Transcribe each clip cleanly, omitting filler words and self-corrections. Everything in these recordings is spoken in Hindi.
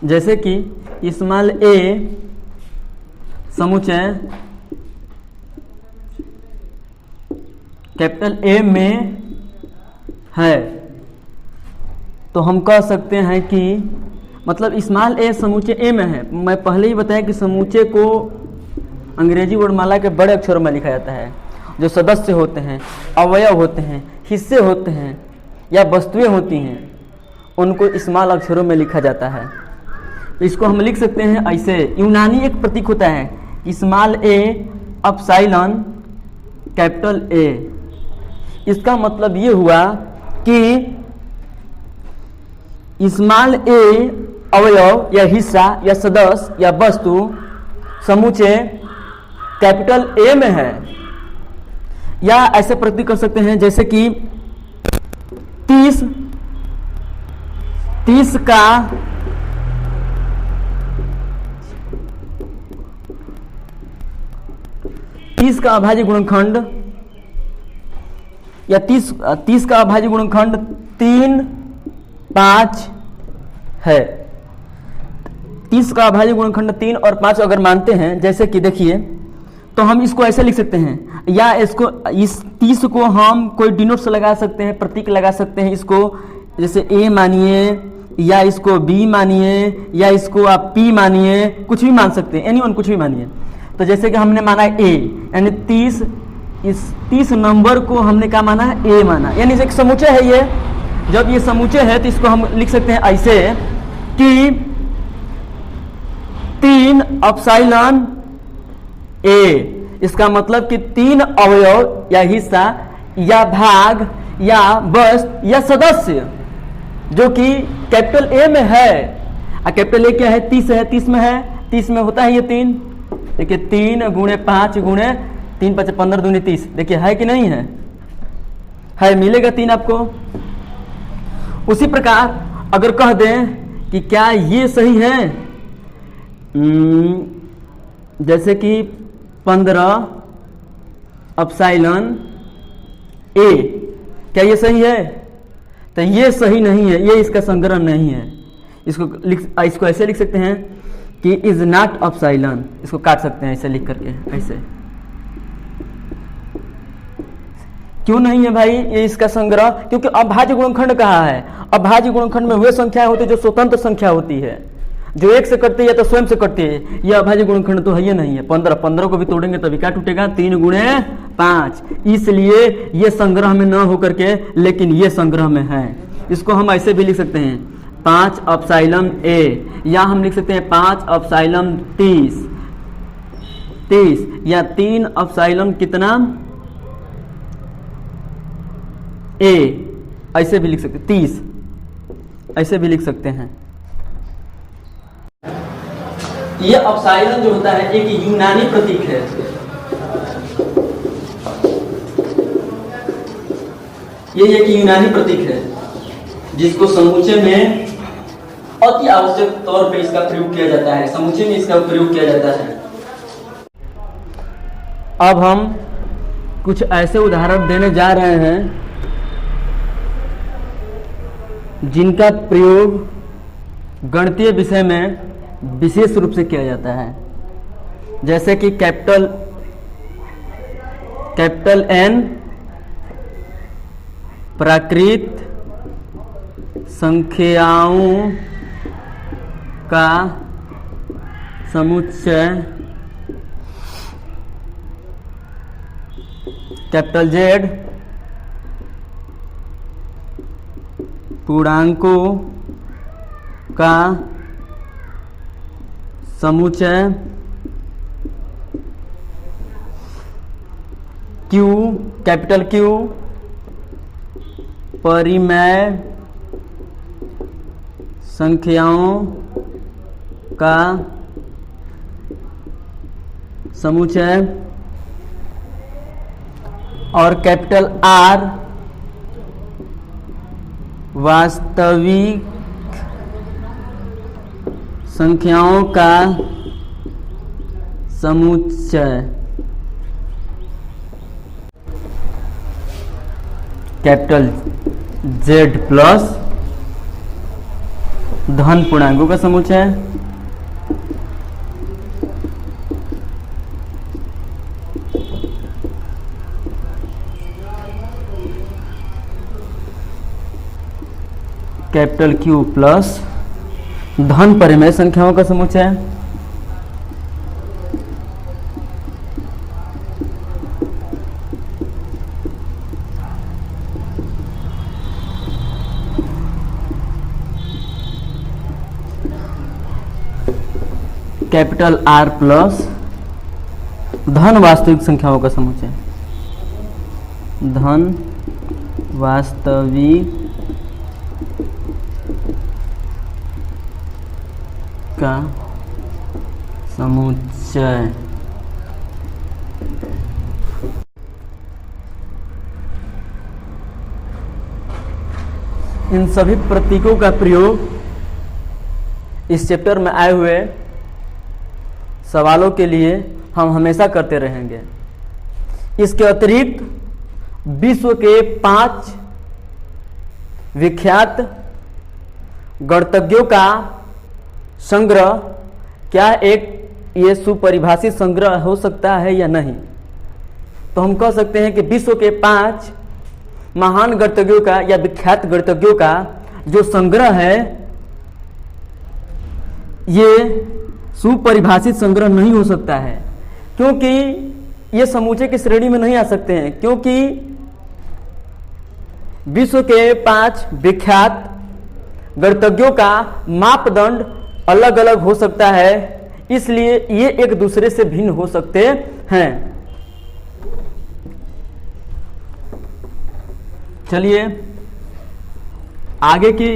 जैसे कि स्मॉल ए समुच्चय कैपिटल ए में है, तो हम कह सकते हैं कि मतलब स्मॉल ए समुच्चय ए में है। मैं पहले ही बताया कि समुच्चय को अंग्रेजी वर्णमाला के बड़े अक्षरों में लिखा जाता है। जो सदस्य होते हैं, अवयव होते हैं, हिस्से होते हैं या वस्तुएं होती हैं, उनको स्मॉल अक्षरों में लिखा जाता है। तो इसको हम लिख सकते हैं ऐसे। यूनानी एक प्रतीक होता है small A epsilon capital A. इसका मतलब ये हुआ कि स्मॉल ए अवयव या हिस्सा या सदस्य या वस्तु समुच्चय कैपिटल ए में है। या ऐसे प्रतीक कर सकते हैं जैसे कि 30 का अभाज्य गुणनखंड या 30 का अभाज्य गुणनखंड 3, 5 है। 30 का अभाज्य गुणनखंड 3 और 5 अगर मानते हैं, जैसे कि देखिए, तो हम इसको ऐसे लिख सकते हैं, या इसको इस 30 को हम कोई डिनोट से लगा सकते हैं, प्रतीक लगा सकते हैं। इसको जैसे ए मानिए, या इसको बी मानिए, या इसको आप पी मानिए, कुछ भी मान सकते हैं, एनीवन कुछ भी मानिए। तो जैसे कि हमने माना ए, यानी 30, इस 30 नंबर को हमने क्या माना है, ए माना, यानी एक समुच्चय है ये। जब ये समुच्चय है तो इसको हम लिख सकते हैं ऐसे कि 3 अपसाइलन ए। इसका मतलब कि 3 अवयव या हिस्सा या भाग या वस्तु या सदस्य जो कि कैपिटल ए में है। कैपिटल ए क्या है, 30 है, 30 में है, 30 में होता है ये 3। देखिए 3 गुणे 5 गुणे 3 5 15 दूनी 30। देखिए है कि नहीं है, मिलेगा 3 आपको। उसी प्रकार अगर कह दें कि क्या ये सही है, जैसे कि 15 अपसाइलन ए, क्या ये सही है? तो ये सही नहीं है, ये इसका संग्रह नहीं है। इसको ऐसे लिख सकते हैं कि इज नॉट अपसाइलन। इसको काट सकते हैं ऐसे लिख करके, ऐसे। क्यों नहीं है भाई ये इसका संग्रह? क्योंकि अभाज्य गुणनखंड कहा है। अभाज्य गुणनखंड में वे संख्याएं होती है जो स्वतंत्र संख्या होती है, जो एक से कटती है तो स्वयं से कटती है। यह अभाज्य गुणनखंड तो है ही नहीं है। 15 को भी तोड़ेंगे तभी क्या टूटेगा, 3 गुणे 5। इसलिए ये संग्रह में न होकर के, लेकिन ये संग्रह में है। इसको हम ऐसे भी लिख सकते हैं 5 अपसाइलन ए, या हम लिख सकते हैं 5 अपसाइलन 30, या 3 अपसाइलन कितना ए, ऐसे भी लिख सकते हैं 30, ऐसे भी लिख सकते हैं। ये अपसाइलन जो होता है एक यूनानी प्रतीक है। ये एक यूनानी प्रतीक है जिसको समुच्चय में अति आवश्यक तौर पे इसका प्रयोग किया जाता है। समुच्चय में इसका प्रयोग किया जाता है। अब हम कुछ ऐसे उदाहरण देने जा रहे हैं जिनका प्रयोग गणितीय विषय में विशेष रूप से किया जाता है। जैसे कि कैपिटल एन प्राकृत संख्याओं का समुच्चय, कैपिटल जेड पूर्णांकों का समुच्चय, क्यू कैपिटल क्यू परिमेय संख्याओं का समुच्चय, और कैपिटल आर वास्तविक संख्याओं का समुच्चय। कैपिटल जेड प्लस धन पूर्णांकों का समुच्चय, कैपिटल Q प्लस धन परिमेय संख्याओं का समुच्चय, कैपिटल R प्लस धन वास्तविक संख्याओं का समुच्चय, धन वास्तविक का समुच्चय। इन सभी प्रतीकों का प्रयोग इस चैप्टर में आए हुए सवालों के लिए हम हमेशा करते रहेंगे। इसके अतिरिक्त विश्व के 5 विख्यात गणितज्ञों का संग्रह क्या एक ये सुपरिभाषित संग्रह हो सकता है या नहीं, तो हम कह सकते हैं कि विश्व के 5 महान गणितज्ञों का या विख्यात गणितज्ञों का जो संग्रह है ये सुपरिभाषित संग्रह नहीं हो सकता है, क्योंकि ये समूचे की श्रेणी में नहीं आ सकते हैं, क्योंकि विश्व के 5 विख्यात गणितज्ञों का मापदंड अलग अलग हो सकता है, इसलिए ये एक दूसरे से भिन्न हो सकते हैं। चलिए आगे की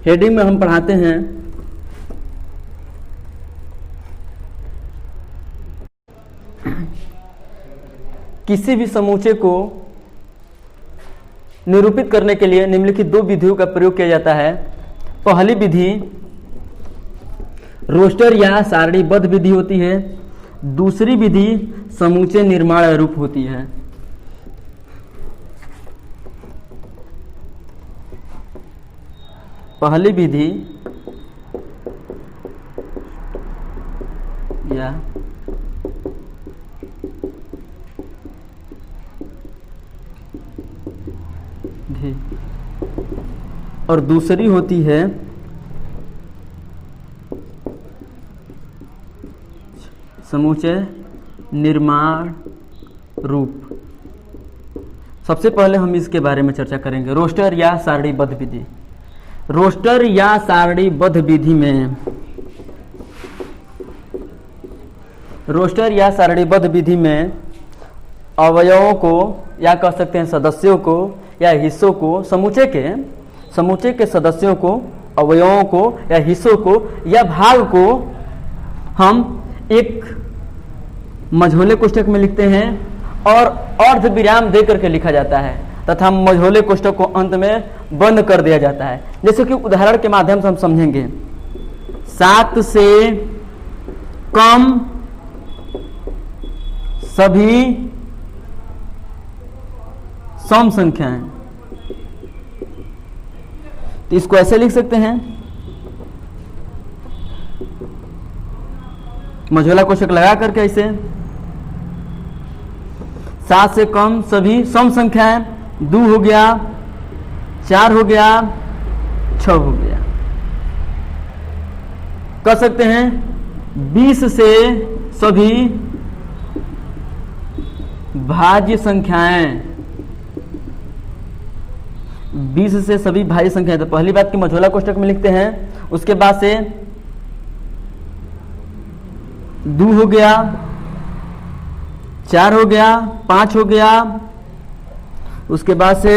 हेडिंग में हम पढ़ाते हैं किसी भी समूचे को निरूपित करने के लिए निम्नलिखित 2 विधियों का प्रयोग किया जाता है। पहली विधि रोस्टर या सारणीबद्ध विधि होती है, दूसरी विधि समूचे निर्माण रूप होती है। पहली विधि या और दूसरी होती है समूचे निर्माण रूप। सबसे पहले हम इसके बारे में चर्चा करेंगे, रोस्टर या सारणीबद्ध विधि। रोस्टर या सारणीबद्ध विधि में रोस्टर या सारणीबद्ध विधि में अवयवों को या कह सकते हैं सदस्यों को या हिस्सों को, समूचे के सदस्यों को, अवयवों को या हिस्सों को या भाग को हम एक मझोले कोष्ठक में लिखते हैं और अर्ध विराम दे करके लिखा जाता है तथा मझोले कोष्ठक को अंत में बंद कर दिया जाता है। जैसे कि उदाहरण के माध्यम से हम समझेंगे, 7 से कम सभी सम संख्याएं, तो इसको ऐसे लिख सकते हैं, मझोला कोष्ठक लगा करके ऐसे 7 से कम सभी सम संख्याएं, 2 हो गया, 4 हो गया, 6 हो गया। कर सकते हैं 20 से सभी भाज्य संख्याएं, 20 से सभी भाज्य संख्याएं। तो पहली बात की मझोला कोष्ठक में लिखते हैं, उसके बाद से 2 हो गया, 4 हो गया, 5 हो गया, उसके बाद से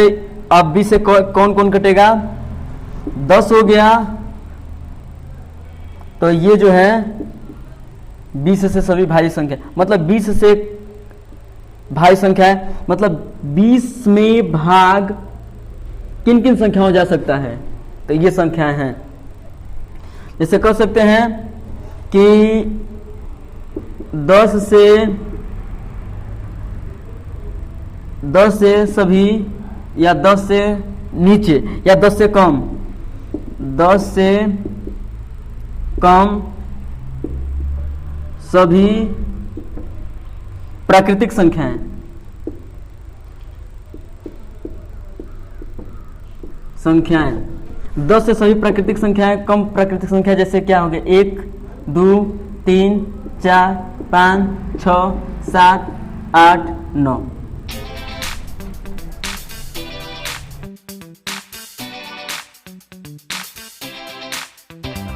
अब 20 से कौन कौन कटेगा, 10 हो गया। तो ये जो है 20 से सभी भाज्य संख्या, मतलब 20 से भाज्य संख्या है, मतलब 20 में भाग किन किन संख्याओं जा सकता है, तो ये संख्याएं हैं। जैसे कह सकते हैं कि 10 से सभी या 10 से नीचे या 10 से कम, 10 से कम सभी प्राकृतिक संख्याएं। संख्याएं 10 से सभी प्राकृतिक संख्याएं, कम प्राकृतिक संख्या जैसे क्या हो गया, 1 2 3 4 5 6 7 8 9।